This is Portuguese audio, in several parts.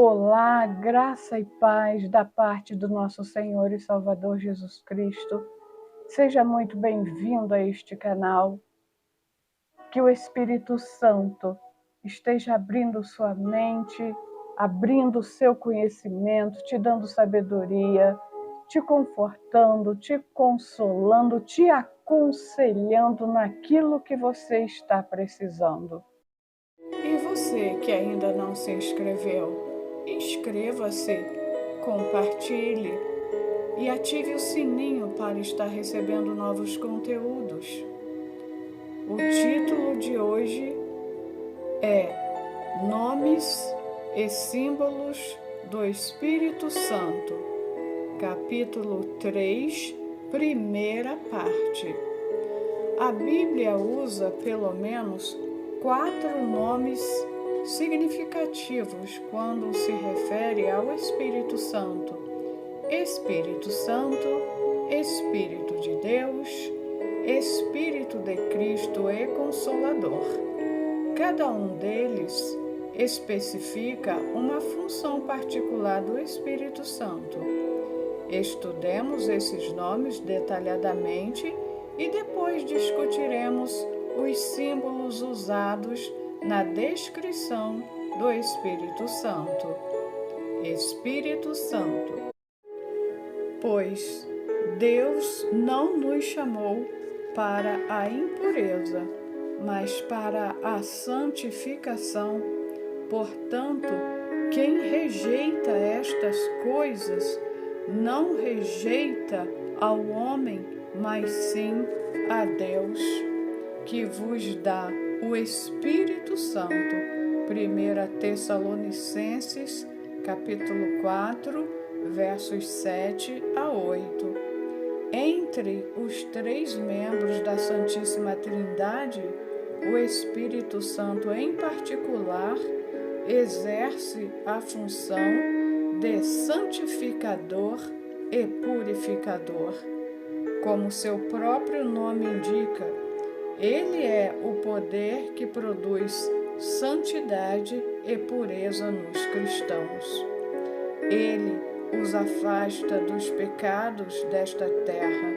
Olá, graça e paz da parte do nosso Senhor e Salvador Jesus Cristo. Seja muito bem-vindo a este canal. Que o Espírito Santo esteja abrindo sua mente, abrindo seu conhecimento, te dando sabedoria, te confortando, te consolando, te aconselhando naquilo que você está precisando. E você que ainda não se inscreveu, inscreva-se, compartilhe e ative o sininho para estar recebendo novos conteúdos. O título de hoje é Nomes e Símbolos do Espírito Santo, capítulo 3, primeira parte. A Bíblia usa pelo menos 4 nomes significativos quando se refere ao Espírito Santo. Espírito Santo, Espírito de Deus, Espírito de Cristo e Consolador. Cada um deles especifica uma função particular do Espírito Santo. Estudemos esses nomes detalhadamente e depois discutiremos os símbolos usados na descrição do Espírito Santo. Espírito Santo. Pois Deus não nos chamou para a impureza, mas para a santificação. Portanto, quem rejeita estas coisas não rejeita ao homem, mas sim a Deus, que vos dá o Espírito Santo. 1 Tessalonicenses, capítulo 4, versos 7 a 8. Entre os 3 membros da Santíssima Trindade, o Espírito Santo, em particular, exerce a função de santificador e purificador. Como seu próprio nome indica, ele é o poder que produz santidade e pureza nos cristãos. Ele os afasta dos pecados desta terra,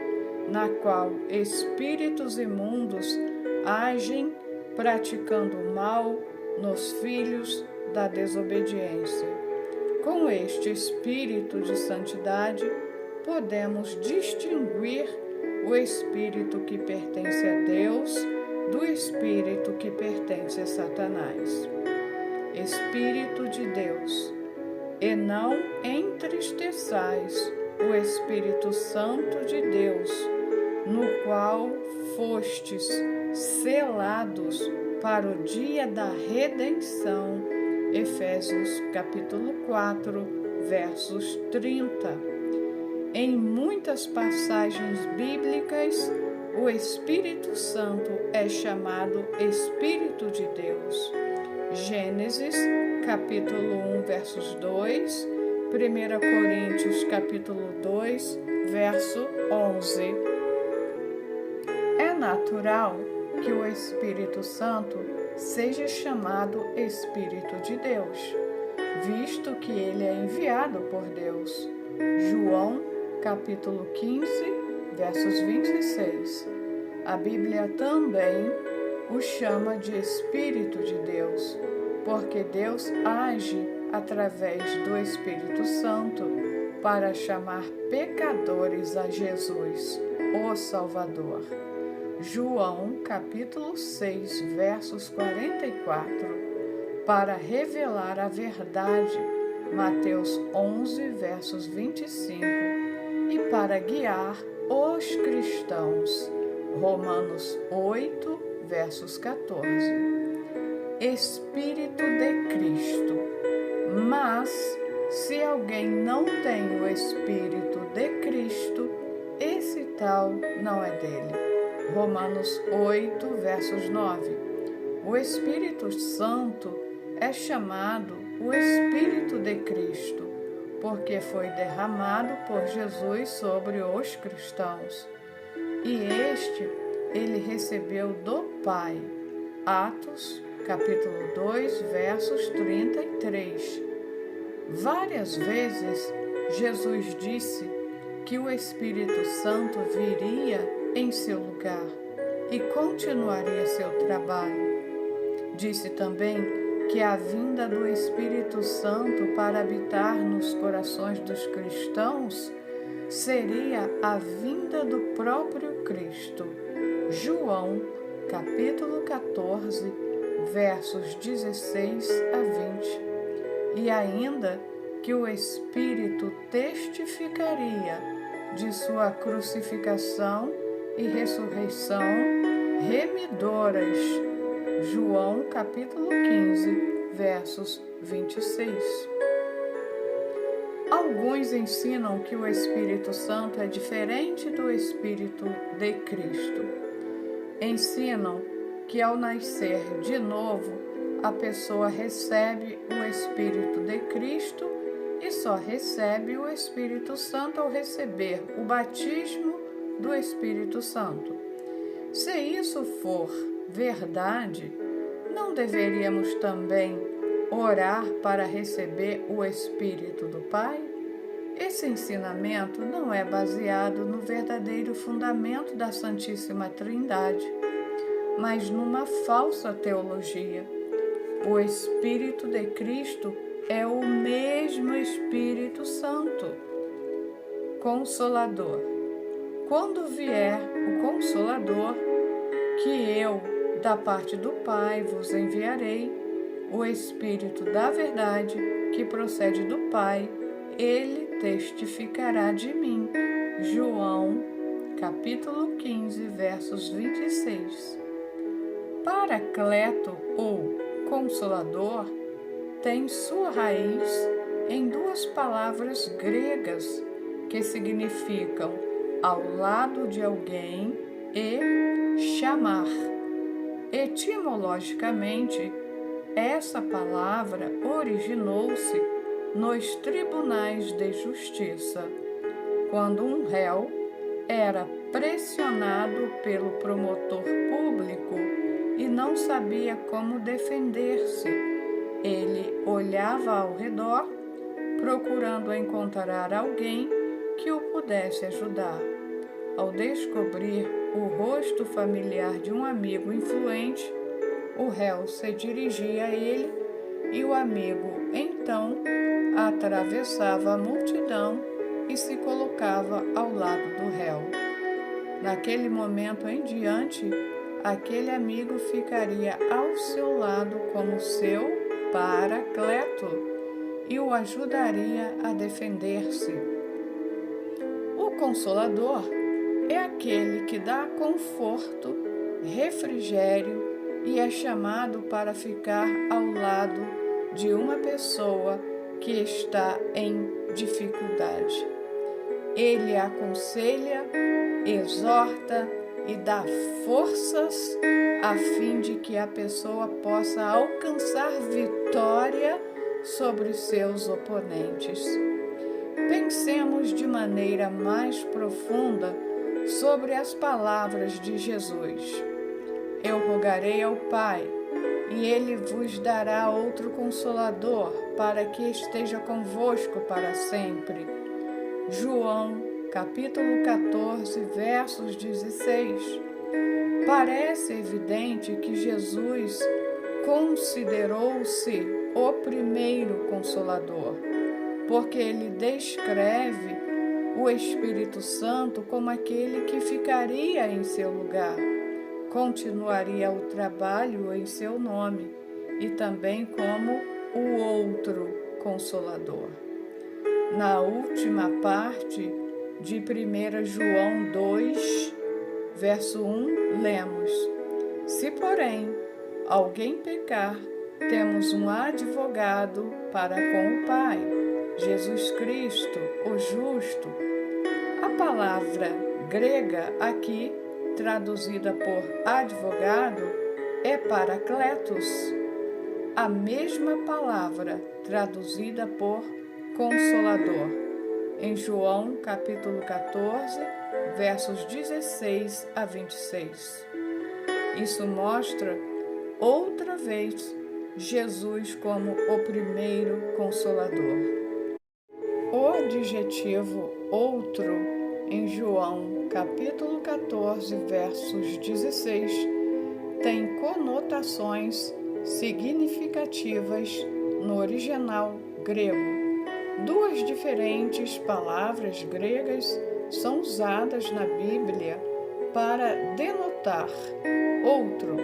na qual espíritos imundos agem praticando o mal nos filhos da desobediência. Com este espírito de santidade, podemos distinguir o espírito que pertence a Deus do espírito que pertence a Satanás. Espírito de Deus, e não entristeçais o Espírito Santo de Deus, no qual fostes selados para o dia da redenção. Efésios capítulo 4, versos 30. Em muitas passagens bíblicas, o Espírito Santo é chamado Espírito de Deus. Gênesis, capítulo 1, versos 2, 1 Coríntios, capítulo 2, verso 11. É natural que o Espírito Santo seja chamado Espírito de Deus, visto que ele é enviado por Deus. João, capítulo 15, versos 26. A Bíblia também o chama de Espírito de Deus, porque Deus age através do Espírito Santo para chamar pecadores a Jesus, o Salvador. João, capítulo 6, versos 44, para revelar a verdade, Mateus 11, versos 25, e para guiar os cristãos, Romanos 8, versos 14. Espírito de Cristo. Mas, se alguém não tem o Espírito de Cristo, esse tal não é dele. Romanos 8, versos 9. O Espírito Santo é chamado o Espírito de Cristo, porque foi derramado por Jesus sobre os cristãos. E ele recebeu do Pai. Atos, capítulo 2, versos 33. Várias vezes Jesus disse que o Espírito Santo viria em seu lugar e continuaria seu trabalho. Disse também que a vinda do Espírito Santo para habitar nos corações dos cristãos seria a vinda do próprio Cristo. João, capítulo 14, versos 16 a 20. E ainda que o Espírito testificaria de sua crucificação e ressurreição remidoras. João, capítulo 15, versos 26. Alguns ensinam que o Espírito Santo é diferente do Espírito de Cristo. Ensinam que ao nascer de novo, a pessoa recebe o Espírito de Cristo e só recebe o Espírito Santo ao receber o batismo do Espírito Santo. Se isso for verdade, não deveríamos também orar para receber o Espírito do Pai? Esse ensinamento não é baseado no verdadeiro fundamento da Santíssima Trindade, mas numa falsa teologia. O Espírito de Cristo é o mesmo Espírito Santo, Consolador. Quando vier o Consolador, que eu, da parte do Pai, vos enviarei, o Espírito da verdade, que procede do Pai, ele testificará de mim. João, capítulo 15, versos 26. Paracleto, ou Consolador, tem sua raiz em duas palavras gregas que significam ao lado de alguém e chamar. Etimologicamente, essa palavra originou-se nos tribunais de justiça, quando um réu era pressionado pelo promotor público e não sabia como defender-se. Ele olhava ao redor, procurando encontrar alguém que o pudesse ajudar. Ao descobrir o rosto familiar de um amigo influente, o réu se dirigia a ele e o amigo, então, atravessava a multidão e se colocava ao lado do réu. Naquele momento em diante, aquele amigo ficaria ao seu lado como seu paracleto e o ajudaria a defender-se. O Consolador é aquele que dá conforto, refrigério e é chamado para ficar ao lado de uma pessoa que está em dificuldade. Ele aconselha, exorta e dá forças a fim de que a pessoa possa alcançar vitória sobre seus oponentes. Pensemos de maneira mais profunda sobre as palavras de Jesus. Eu rogarei ao Pai, e Ele vos dará outro Consolador, para que esteja convosco para sempre. João, capítulo 14, versos 16. Parece evidente que Jesus considerou-se o primeiro Consolador, porque Ele descreve o Espírito Santo como aquele que ficaria em seu lugar, continuaria o trabalho em seu nome e também como o outro Consolador. Na última parte de 1 João 2, verso 1, lemos: Se, porém, alguém pecar, temos um advogado para com o Pai, Jesus Cristo, o justo. A palavra grega aqui, traduzida por advogado, é paracletos. A mesma palavra traduzida por Consolador, em João capítulo 14, versos 16 a 26. Isso mostra, outra vez, Jesus como o primeiro Consolador. adjetivo outro em João capítulo 14, versos 16, tem conotações significativas no original grego. Duas diferentes palavras gregas são usadas na Bíblia para denotar outro.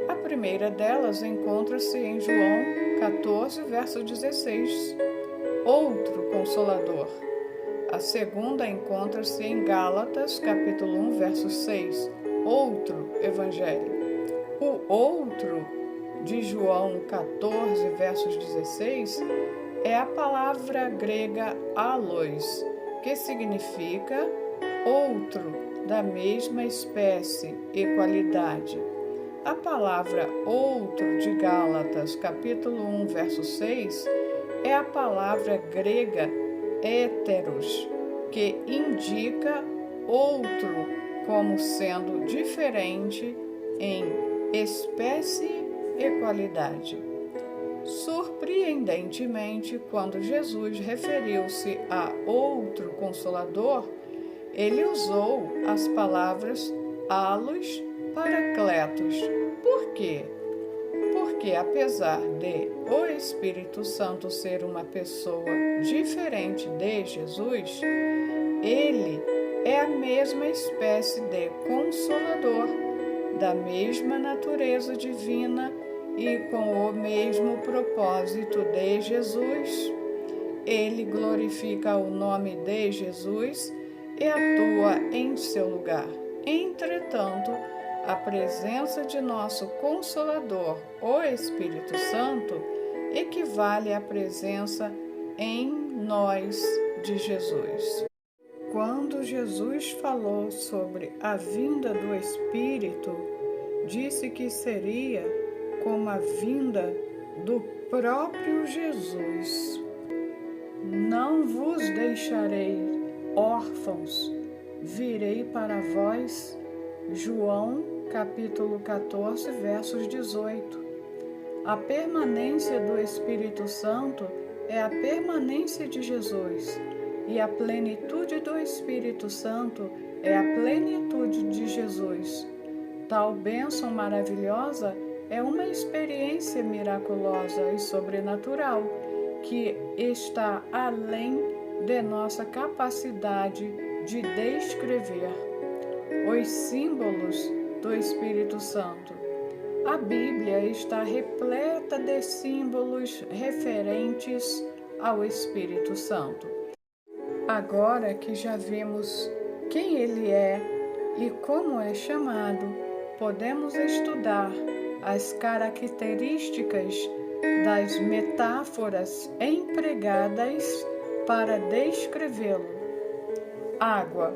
A primeira delas encontra-se em João 14, verso 16, outro Consolador. A segunda encontra-se em Gálatas, capítulo 1, verso 6, outro Evangelho. O outro de João 14, versos 16, é a palavra grega allos, que significa outro da mesma espécie e qualidade. A palavra outro de Gálatas, capítulo 1, verso 6, é a palavra grega héteros, que indica outro como sendo diferente em espécie e qualidade. Surpreendentemente, quando Jesus referiu-se a outro Consolador, ele usou as palavras allos paracletos. Por quê? Porque apesar de o Espírito Santo ser uma pessoa diferente de Jesus, ele é a mesma espécie de Consolador, da mesma natureza divina e com o mesmo propósito de Jesus. Ele glorifica o nome de Jesus e atua em seu lugar. Entretanto, a presença de nosso Consolador, o Espírito Santo, equivale à presença em nós de Jesus. Quando Jesus falou sobre a vinda do Espírito, disse que seria como a vinda do próprio Jesus. Não vos deixarei órfãos, virei para vós. João, capítulo 14, versos 18. A permanência do Espírito Santo é a permanência de Jesus, e a plenitude do Espírito Santo é a plenitude de Jesus. Tal bênção maravilhosa é uma experiência miraculosa e sobrenatural que está além de nossa capacidade de descrever. Os símbolos do Espírito Santo. A Bíblia está repleta de símbolos referentes ao Espírito Santo. Agora que já vimos quem ele é e como é chamado, podemos estudar as características das metáforas empregadas para descrevê-lo. Água.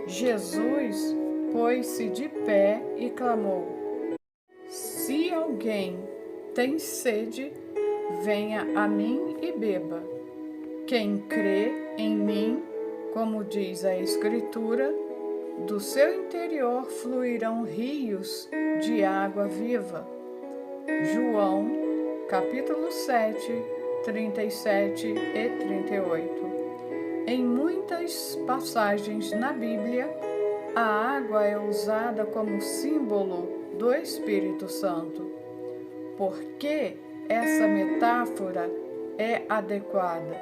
Jesus pôs-se de pé e clamou: Se alguém tem sede, venha a mim e beba. Quem crê em mim, como diz a Escritura, do seu interior fluirão rios de água viva. João, capítulo 7, 37 e 38. Em muitas passagens na Bíblia, a água é usada como símbolo do Espírito Santo. Por que essa metáfora é adequada?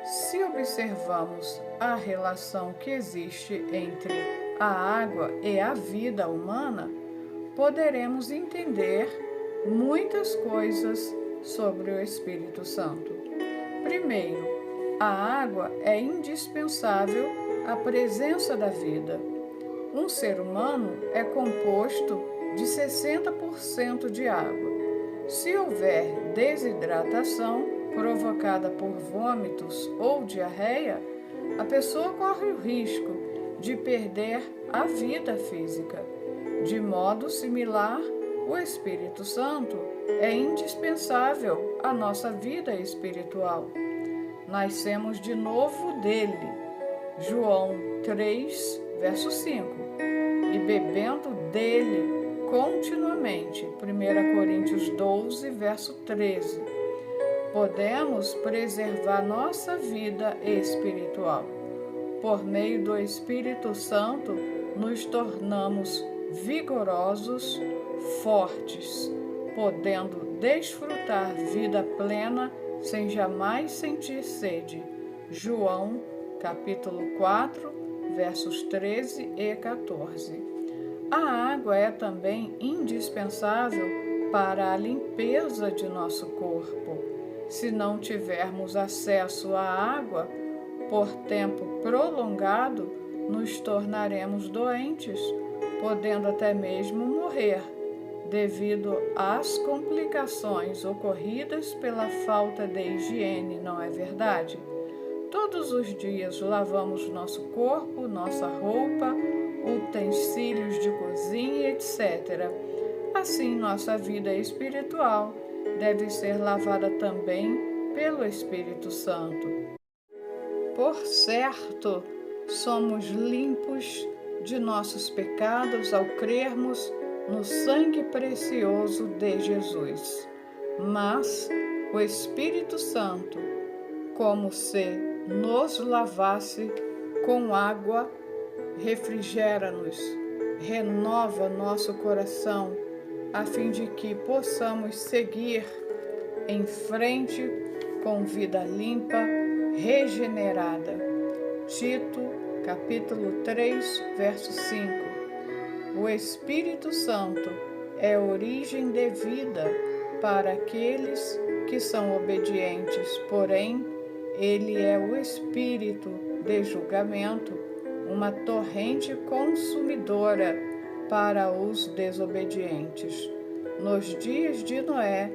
Se observamos a relação que existe entre a água e a vida humana, poderemos entender muitas coisas sobre o Espírito Santo. Primeiro, a água é indispensável à presença da vida. Um ser humano é composto de 60% de água. Se houver desidratação provocada por vômitos ou diarreia, a pessoa corre o risco de perder a vida física. De modo similar, o Espírito Santo é indispensável à nossa vida espiritual. Nascemos de novo dele. João 3, verso 5. E bebendo dele continuamente. 1 Coríntios 12, verso 13. podemos preservar nossa vida espiritual. Por meio do Espírito Santo, nos tornamos vigorosos, fortes, podendo desfrutar vida plena sem jamais sentir sede. João, capítulo 4, versos 13 e 14. A água é também indispensável para a limpeza de nosso corpo. Se não tivermos acesso à água por tempo prolongado, nos tornaremos doentes, podendo até mesmo morrer, devido às complicações ocorridas pela falta de higiene, não é verdade? Todos os dias lavamos nosso corpo, nossa roupa, utensílios de cozinha, etc. Assim, nossa vida espiritual deve ser lavada também pelo Espírito Santo. Por certo, somos limpos de nossos pecados ao crermos no sangue precioso de Jesus. Mas o Espírito Santo, como se nos lavasse com água, refrigera-nos, renova nosso coração, a fim de que possamos seguir em frente com vida limpa, regenerada. Tito, capítulo 3, verso 5. O Espírito Santo é origem de vida para aqueles que são obedientes, porém, ele é o espírito de julgamento, uma torrente consumidora para os desobedientes. Nos dias de Noé,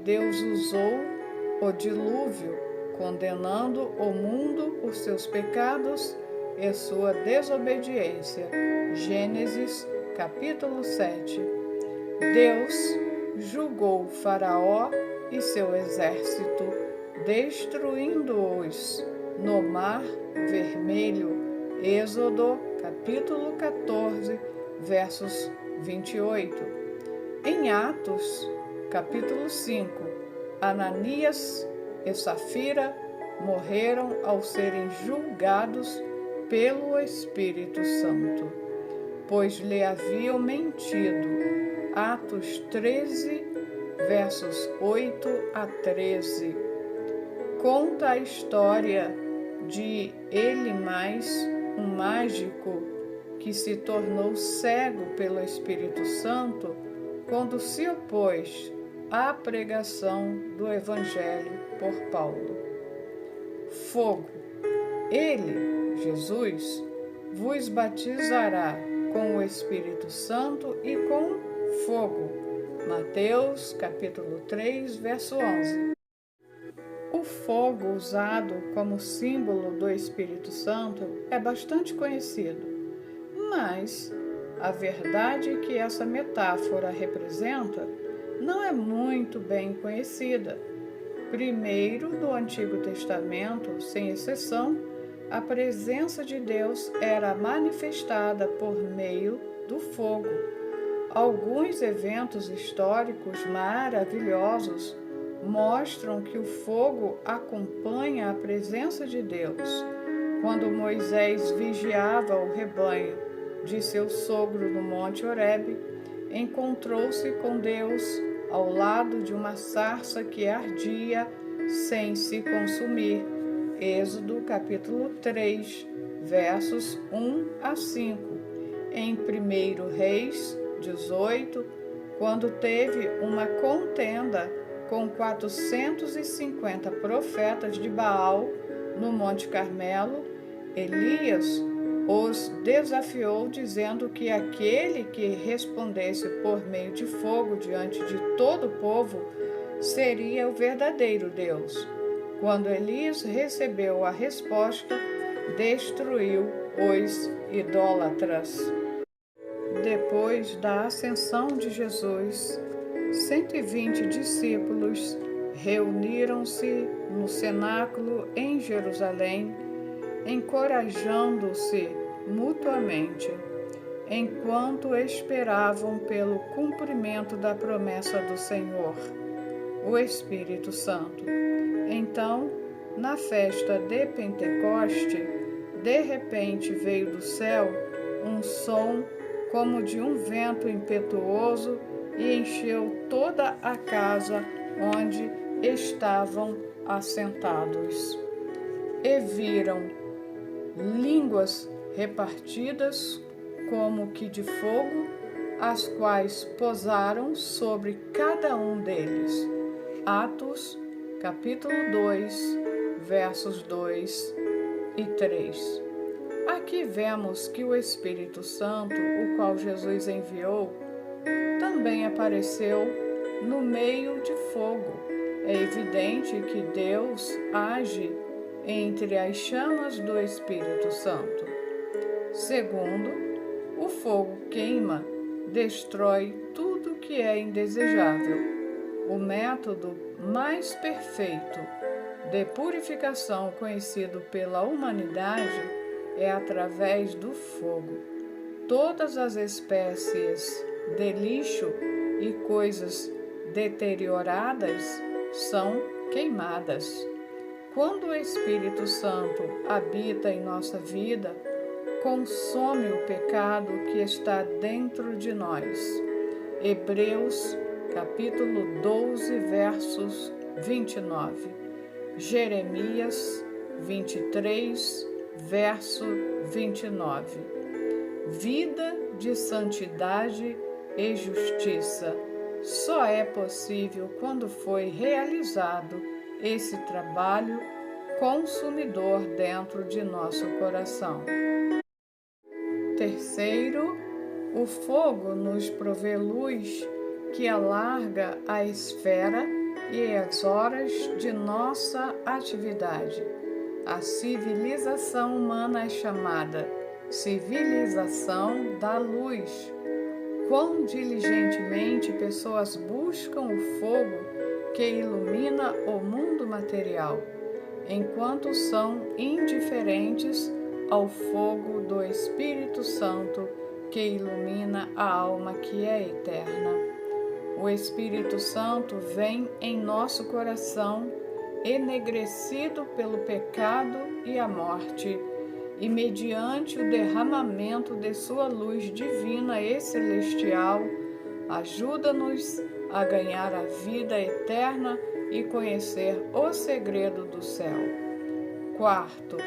Deus usou o dilúvio, condenando o mundo por seus pecados e sua desobediência. Gênesis, capítulo 7. Deus julgou Faraó e seu exército, destruindo-os no Mar Vermelho. Êxodo, capítulo 14, versos 28. Em Atos, capítulo 5, Ananias e Safira morreram ao serem julgados pelo Espírito Santo, pois lhe haviam mentido. Atos 13, versos 8 a 13. Conta a história de Elimais, um mágico que se tornou cego pelo Espírito Santo quando se opôs à pregação do Evangelho por Paulo. Fogo. Ele, Jesus, vos batizará com o Espírito Santo e com fogo. Mateus, capítulo 3, verso 11. O fogo usado como símbolo do Espírito Santo é bastante conhecido, mas a verdade que essa metáfora representa não é muito bem conhecida. Primeiro, no Antigo Testamento, sem exceção, a presença de Deus era manifestada por meio do fogo. Alguns eventos históricos maravilhosos mostram que o fogo acompanha a presença de Deus. Quando Moisés vigiava o rebanho de seu sogro no Monte Horebe, encontrou-se com Deus ao lado de uma sarça que ardia sem se consumir. Êxodo capítulo 3, versos 1 a 5. Em 1 Reis 18, quando teve uma contenda com 450 profetas de Baal no Monte Carmelo, Elias os desafiou, dizendo que aquele que respondesse por meio de fogo diante de todo o povo seria o verdadeiro Deus. Quando Elias recebeu a resposta, destruiu os idólatras. Depois da ascensão de Jesus, 120 discípulos reuniram-se no cenáculo em Jerusalém, encorajando-se mutuamente, enquanto esperavam pelo cumprimento da promessa do Senhor. o Espírito Santo. Então, na festa de Pentecoste, de repente veio do céu um som como de um vento impetuoso e encheu toda a casa onde estavam assentados. E viram línguas repartidas como que de fogo, as quais pousaram sobre cada um deles. Atos, capítulo 2, versos 2 e 3. Aqui vemos que o Espírito Santo, o qual Jesus enviou, também apareceu no meio de fogo. É evidente que Deus age entre as chamas do Espírito Santo. Segundo, o fogo queima, destrói tudo que é indesejável. O método mais perfeito de purificação conhecido pela humanidade é através do fogo. Todas as espécies de lixo e coisas deterioradas são queimadas. Quando o Espírito Santo habita em nossa vida, consome o pecado que está dentro de nós. Hebreus, capítulo 12, versos 29. Jeremias 23, verso 29. Vida de santidade e justiça só é possível quando foi realizado esse trabalho consumidor dentro de nosso coração. Terceiro, o fogo nos provê luz que alarga a esfera e as horas de nossa atividade. A civilização humana é chamada civilização da luz. Quão diligentemente pessoas buscam o fogo que ilumina o mundo material, enquanto são indiferentes ao fogo do Espírito Santo que ilumina a alma que é eterna. O Espírito Santo vem em nosso coração, enegrecido pelo pecado e a morte, e mediante o derramamento de sua luz divina e celestial, ajuda-nos a ganhar a vida eterna e conhecer o segredo do céu. Quarto,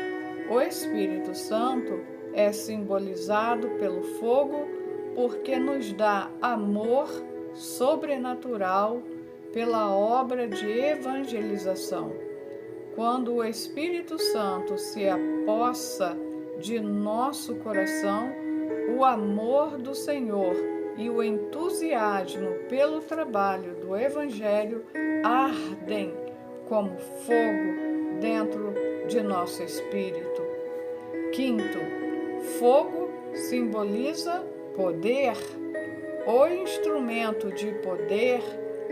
o Espírito Santo é simbolizado pelo fogo porque nos dá amor sobrenatural pela obra de evangelização. Quando o Espírito Santo se apossa de nosso coração, o amor do Senhor e o entusiasmo pelo trabalho do Evangelho ardem como fogo dentro de nosso espírito. Quinto, fogo simboliza poder. O instrumento de poder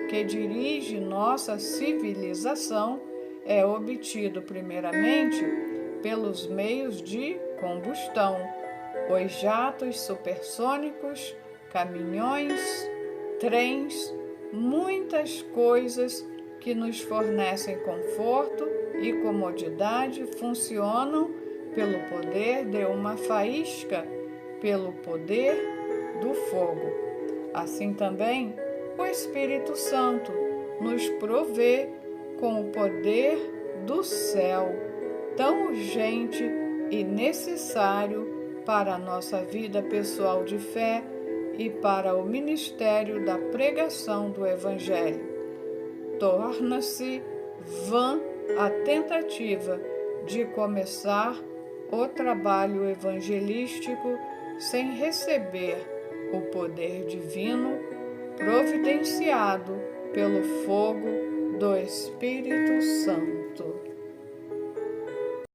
que dirige nossa civilização é obtido primeiramente pelos meios de combustão, os jatos supersônicos, caminhões, trens, muitas coisas que nos fornecem conforto e comodidade funcionam pelo poder de uma faísca, pelo poder do fogo. Assim também, o Espírito Santo nos provê com o poder do céu, tão urgente e necessário para a nossa vida pessoal de fé e para o ministério da pregação do Evangelho. Torna-se vã a tentativa de começar o trabalho evangelístico sem receber o poder divino providenciado pelo fogo do Espírito Santo.